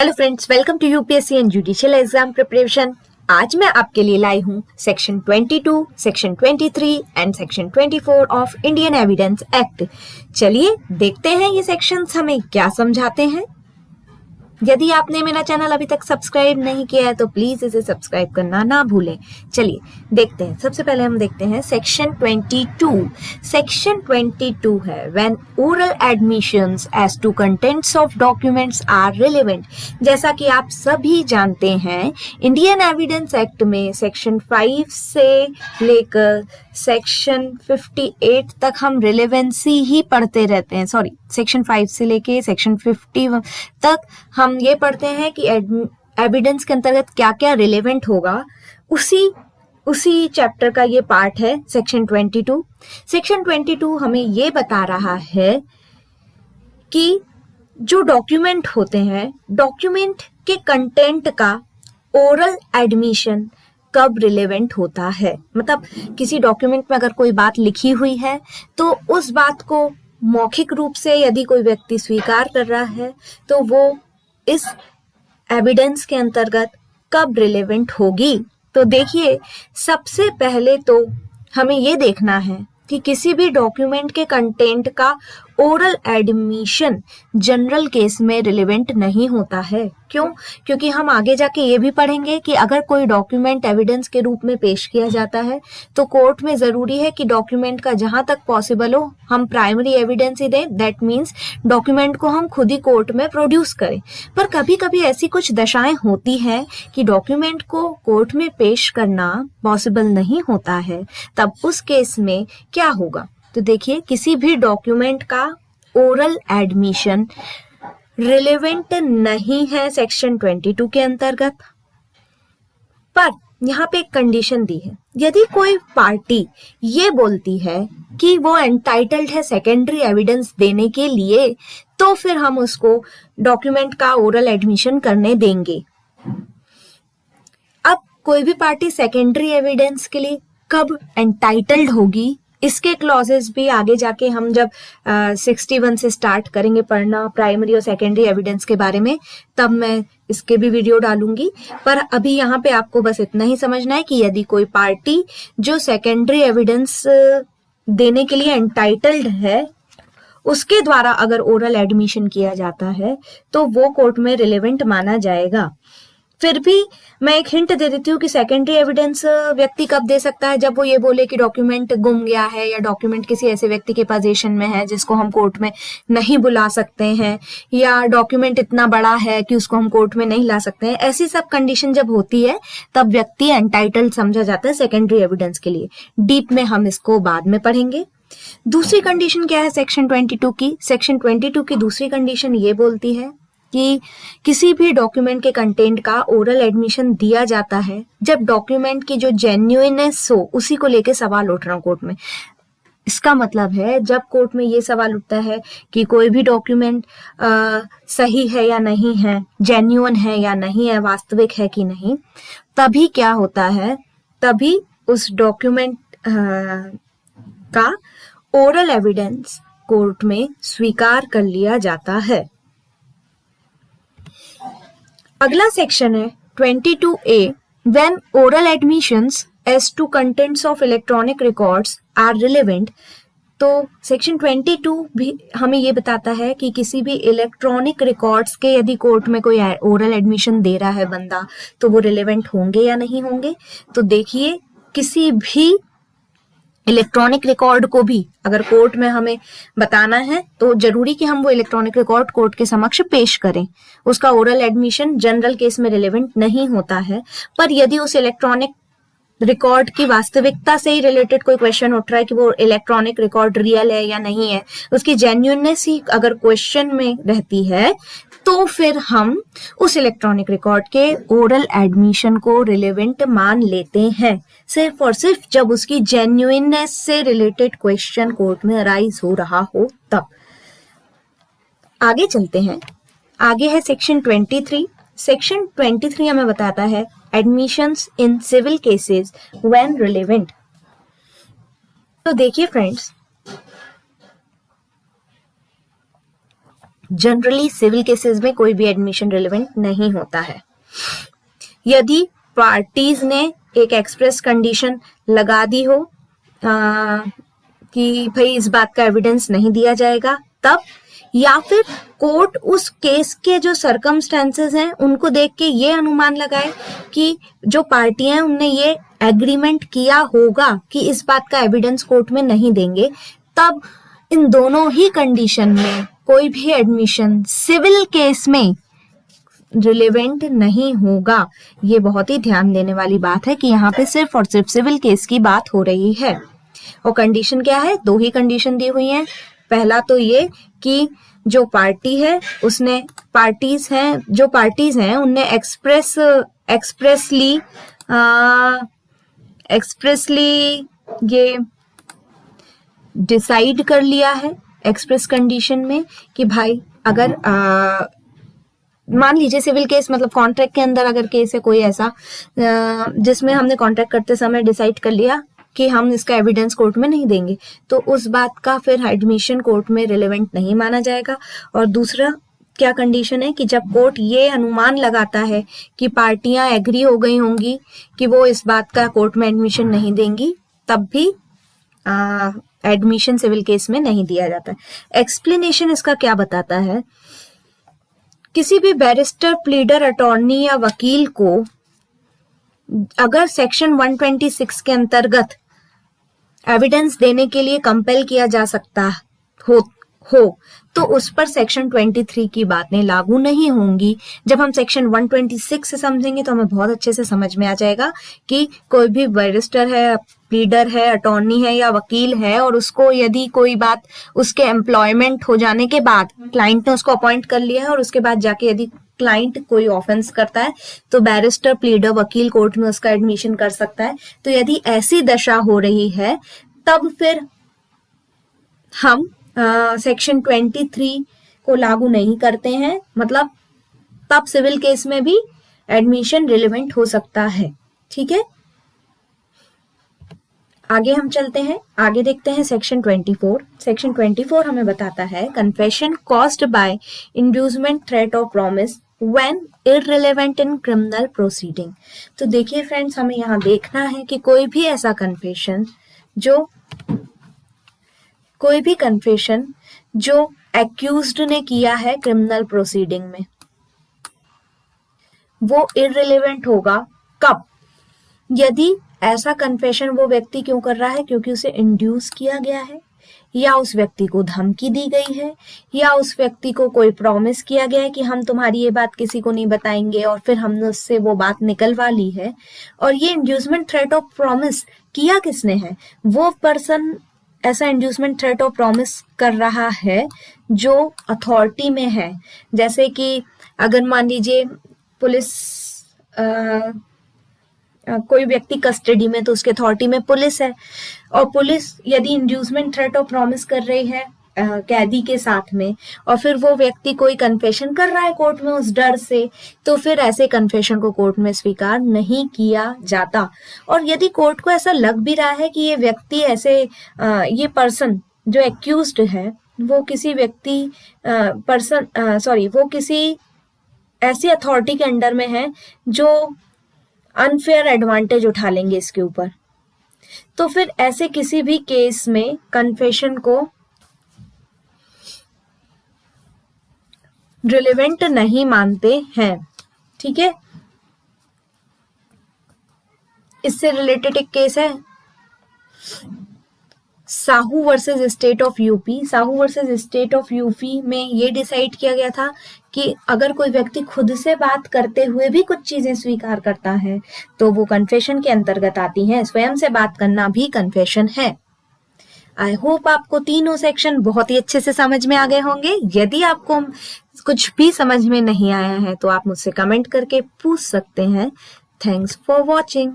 Hello friends, welcome to UPSC and judicial exam preparation. आज मैं आपके लिए लाई हूँ section 22, section 23 and section 24 of Indian Evidence Act. चलिए देखते हैं ये सेक्शंस हमें क्या समझाते हैं। यदि आपने मेरा चैनल अभी तक सब्सक्राइब नहीं किया है तो प्लीज इसे सब्सक्राइब करना ना भूलें। चलिए देखते हैं। सबसे पहले हम देखते हैं सेक्शन 22। सेक्शन 22 है when oral admissions as to contents of documents are relevant. जैसा कि आप सभी जानते हैं, इंडियन एविडेंस एक्ट में सेक्शन 5 से लेकर सेक्शन 58 तक हम रिलेवेंसी ही पढ़ते रहते हैं। सॉरी, सेक्शन 5 से लेके सेक्शन 50 तक हम ये पढ़ते हैं कि एविडेंस के अंतर्गत क्या क्या रिलेवेंट होगा। उसी चैप्टर का ये पार्ट है सेक्शन 22। सेक्शन 22 हमें ये बता रहा है कि जो डॉक्यूमेंट होते हैं, डॉक्यूमेंट के कंटेंट का ओरल एडमिशन कब रिलेवेंट होता है। मतलब किसी डॉक्यूमेंट में अगर कोई बात लिखी हुई है तो उस बात को मौखिक रूप से यदि कोई व्यक्ति स्वीकार कर रहा है तो वो इस एविडेंस के अंतर्गत कब रिलेवेंट होगी। तो देखिए, सबसे पहले तो हमें ये देखना है कि किसी भी डॉक्यूमेंट के कंटेंट का ओरल एडमिशन जनरल केस में रिलेवेंट नहीं होता है। क्यों? क्योंकि हम आगे जाके ये भी पढ़ेंगे कि अगर कोई डॉक्यूमेंट एविडेंस के रूप में पेश किया जाता है तो कोर्ट में जरूरी है कि डॉक्यूमेंट का जहां तक पॉसिबल हो हम प्राइमरी एविडेंस ही दें। दैट मीन्स डॉक्यूमेंट को हम खुद ही कोर्ट में प्रोड्यूस करें। पर कभी कभी ऐसी कुछ दशाएं होती हैं कि डॉक्यूमेंट को कोर्ट में पेश करना पॉसिबल नहीं होता है। तब उस केस में क्या होगा? तो देखिए, किसी भी डॉक्यूमेंट का ओरल एडमिशन रिलेवेंट नहीं है सेक्शन 22 के अंतर्गत। पर यहाँ पे एक कंडीशन दी है। यदि कोई पार्टी ये बोलती है कि वो एंटाइटल्ड है सेकेंडरी एविडेंस देने के लिए, तो फिर हम उसको डॉक्यूमेंट का ओरल एडमिशन करने देंगे। अब कोई भी पार्टी सेकेंडरी एविडेंस के लिए कब एंटाइटल्ड होगी, इसके क्लॉजेस भी आगे जाके हम जब 61 से स्टार्ट करेंगे पढ़ना प्राइमरी और सेकेंडरी एविडेंस के बारे में, तब मैं इसके भी वीडियो डालूंगी। पर अभी यहाँ पे आपको बस इतना ही समझना है कि यदि कोई पार्टी जो सेकेंडरी एविडेंस देने के लिए एंटाइटल्ड है, उसके द्वारा अगर ओरल एडमिशन किया जाता है तो वो कोर्ट में रिलेवेंट माना जाएगा। फिर भी मैं एक हिंट दे देती हूँ कि सेकेंडरी एविडेंस व्यक्ति कब दे सकता है? जब वो ये बोले कि डॉक्यूमेंट गुम गया है या डॉक्यूमेंट किसी ऐसे व्यक्ति के पोजीशन में है जिसको हम कोर्ट में नहीं बुला सकते हैं, या डॉक्यूमेंट इतना बड़ा है कि उसको हम कोर्ट में नहीं ला सकते हैं। ऐसी सब कंडीशन जब होती है तब व्यक्ति एंटाइटल्ड समझा जाता है सेकेंडरी एविडेंस के लिए। डीप में हम इसको बाद में पढ़ेंगे। दूसरी कंडीशन क्या है सेक्शन 22 की? सेक्शन 22 की दूसरी कंडीशन ये बोलती है कि किसी भी डॉक्यूमेंट के कंटेंट का ओरल एडमिशन दिया जाता है जब डॉक्यूमेंट की जो जेन्युइननेस हो उसी को लेके सवाल उठ रहा हूं कोर्ट में। इसका मतलब है जब कोर्ट में ये सवाल उठता है कि कोई भी डॉक्यूमेंट सही है या नहीं है, जेन्युइन है या नहीं है, वास्तविक है कि नहीं, तभी क्या होता है, तभी उस डॉक्यूमेंट का ओरल एविडेंस कोर्ट में स्वीकार कर लिया जाता है। अगला सेक्शन है 22A when oral admissions as to contents of electronic records are relevant. तो सेक्शन 22 भी हमें ये बताता है कि किसी भी इलेक्ट्रॉनिक रिकॉर्ड्स के यदि कोर्ट में कोई ओरल एडमिशन दे रहा है बंदा तो वो रिलेवेंट होंगे या नहीं होंगे। तो देखिए, किसी भी इलेक्ट्रॉनिक रिकॉर्ड को भी अगर कोर्ट में हमें बताना है तो जरूरी कि हम वो इलेक्ट्रॉनिक रिकॉर्ड कोर्ट के समक्ष पेश करें। उसका ओरल एडमिशन जनरल केस में रिलेवेंट नहीं होता है। पर यदि उस इलेक्ट्रॉनिक रिकॉर्ड की वास्तविकता से ही रिलेटेड कोई क्वेश्चन उठ रहा है कि वो इलेक्ट्रॉनिक रिकॉर्ड रियल है या नहीं है, उसकी जेन्युइननेस ही अगर क्वेश्चन में रहती है, तो फिर हम उस इलेक्ट्रॉनिक रिकॉर्ड के ओरल एडमिशन को रिलेवेंट मान लेते हैं, सिर्फ और सिर्फ जब उसकी जेन्युइननेस से रिलेटेड क्वेश्चन कोर्ट में अराइज हो रहा हो तब। आगे चलते हैं। आगे है सेक्शन 23। सेक्शन 23 हमें बताता है admissions in civil cases when relevant. तो देखिए फ्रेंड्स, जनरली सिविल केसेस में कोई भी एडमिशन रिलेवेंट नहीं होता है। यदि पार्टीज ने एक एक्सप्रेस कंडीशन लगा दी हो कि भाई इस बात का एविडेंस नहीं दिया जाएगा तब, या फिर कोर्ट उस केस के जो सर्कमस्टेंसेस हैं उनको देख के ये अनुमान लगाए कि जो पार्टियां हैं उनने ये एग्रीमेंट किया होगा कि इस बात का एविडेंस कोर्ट में नहीं देंगे, तब इन दोनों ही कंडीशन में कोई भी एडमिशन सिविल केस में रिलेवेंट नहीं होगा। ये बहुत ही ध्यान देने वाली बात है कि यहाँ पे सिर्फ और सिर्फ सिविल केस की बात हो रही है। और कंडीशन क्या है? दो ही कंडीशन दी हुई हैं। पहला तो ये कि जो पार्टी है उसने जो पार्टीज हैं उनने एक्सप्रेसली ये डिसाइड कर लिया है एक्सप्रेस कंडीशन में कि भाई अगर मान लीजिए सिविल केस मतलब कॉन्ट्रैक्ट के अंदर अगर केस है कोई ऐसा जिसमें हमने कॉन्ट्रैक्ट करते समय डिसाइड कर लिया कि हम इसका एविडेंस कोर्ट में नहीं देंगे, तो उस बात का फिर एडमिशन कोर्ट में रिलेवेंट नहीं माना जाएगा। और दूसरा क्या कंडीशन है कि जब कोर्ट ये अनुमान लगाता है कि पार्टियां एग्री हो गई होंगी कि वो इस बात का कोर्ट में एडमिशन नहीं देंगी, तब भी एडमिशन सिविल केस में नहीं दिया जाता है। एक्सप्लेनेशन इसका क्या बताता है? किसी भी बैरिस्टर, प्लीडर, अटॉर्नी या वकील को अगर सेक्शन 126 के अंतर्गत एविडेंस देने के लिए कंपेल किया जा सकता हो तो उस पर सेक्शन 23 की बातें लागू नहीं होंगी। जब हम सेक्शन 126 से समझेंगे तो हमें बहुत अच्छे से समझ में आ जाएगा कि कोई भी बैरिस्टर है, प्लीडर है, अटॉर्नी है या वकील है और उसको यदि कोई बात उसके एम्प्लॉयमेंट हो जाने के बाद क्लाइंट ने उसको अपॉइंट कर लिया है और उसके बाद जाके यदि क्लाइंट कोई ऑफेंस करता है तो बैरिस्टर, प्लीडर, वकील कोर्ट में उसका एडमिशन कर सकता है। तो यदि ऐसी दशा हो रही है तब फिर हम सेक्शन 23 को लागू नहीं करते हैं, मतलब तब सिविल केस में भी एडमिशन रिलेवेंट हो सकता है। ठीक है, आगे हम चलते हैं, आगे देखते हैं सेक्शन 24। सेक्शन 24 हमें बताता है confession caused by inducement, threat और promise when irrelevant in criminal proceeding. तो देखिए फ्रेंड्स, हमें यहाँ देखना है कि कोई भी कन्फेशन जो एक्यूज्ड ने किया है क्रिमिनल प्रोसीडिंग में वो इररिलेवेंट होगा। कब? यदि ऐसा कन्फेशन वो व्यक्ति क्यों कर रहा है? क्योंकि उसे इंड्यूस किया गया है, या उस व्यक्ति को धमकी दी गई है, या उस व्यक्ति को कोई प्रॉमिस किया गया है कि हम तुम्हारी ये बात किसी को नहीं बताएंगे और फिर हमने उससे वो बात निकलवा ली है। और ये इंड्यूसमेंट, थ्रेट और प्रॉमिस किया किसने है? वो पर्सन ऐसा इंड्यूसमेंट, थ्रेट और प्रॉमिस कर रहा है जो अथॉरिटी में है। जैसे कि अगर मान लीजिए पुलिस कोई व्यक्ति कस्टडी में, तो उसके अथॉरिटी में पुलिस है और पुलिस यदि इंड्यूसमेंट, थ्रेट और प्रॉमिस कर रही है कैदी के साथ में और फिर वो व्यक्ति कोई कन्फेशन कर रहा है कोर्ट में उस डर से, तो फिर ऐसे कन्फेशन को कोर्ट में स्वीकार नहीं किया जाता। और यदि कोर्ट को ऐसा लग भी रहा है कि ये व्यक्ति ऐसे ये पर्सन जो एक्यूज्ड है वो किसी वो किसी ऐसी अथॉरिटी के अंडर में है जो अनफेयर एडवांटेज उठा लेंगे इसके ऊपर, तो फिर ऐसे किसी भी केस में कन्फेशन को रिलेवेंट नहीं मानते हैं। ठीक है, इससे रिलेटेड एक केस है Sahu versus state of UP. Sahu versus state of UP में ये डिसाइड किया गया था कि अगर कोई व्यक्ति खुद से बात करते हुए भी कुछ चीजें स्वीकार करता है तो वो कन्फेशन के अंतर्गत आती हैं। स्वयं से बात करना भी कन्फेशन है। आई होप आपको तीनों सेक्शन बहुत ही अच्छे से समझ में आ गए होंगे। यदि आपको कुछ भी समझ में नहीं आया है तो आप मुझसे कमेंट करके पूछ सकते हैं। Thanks for watching.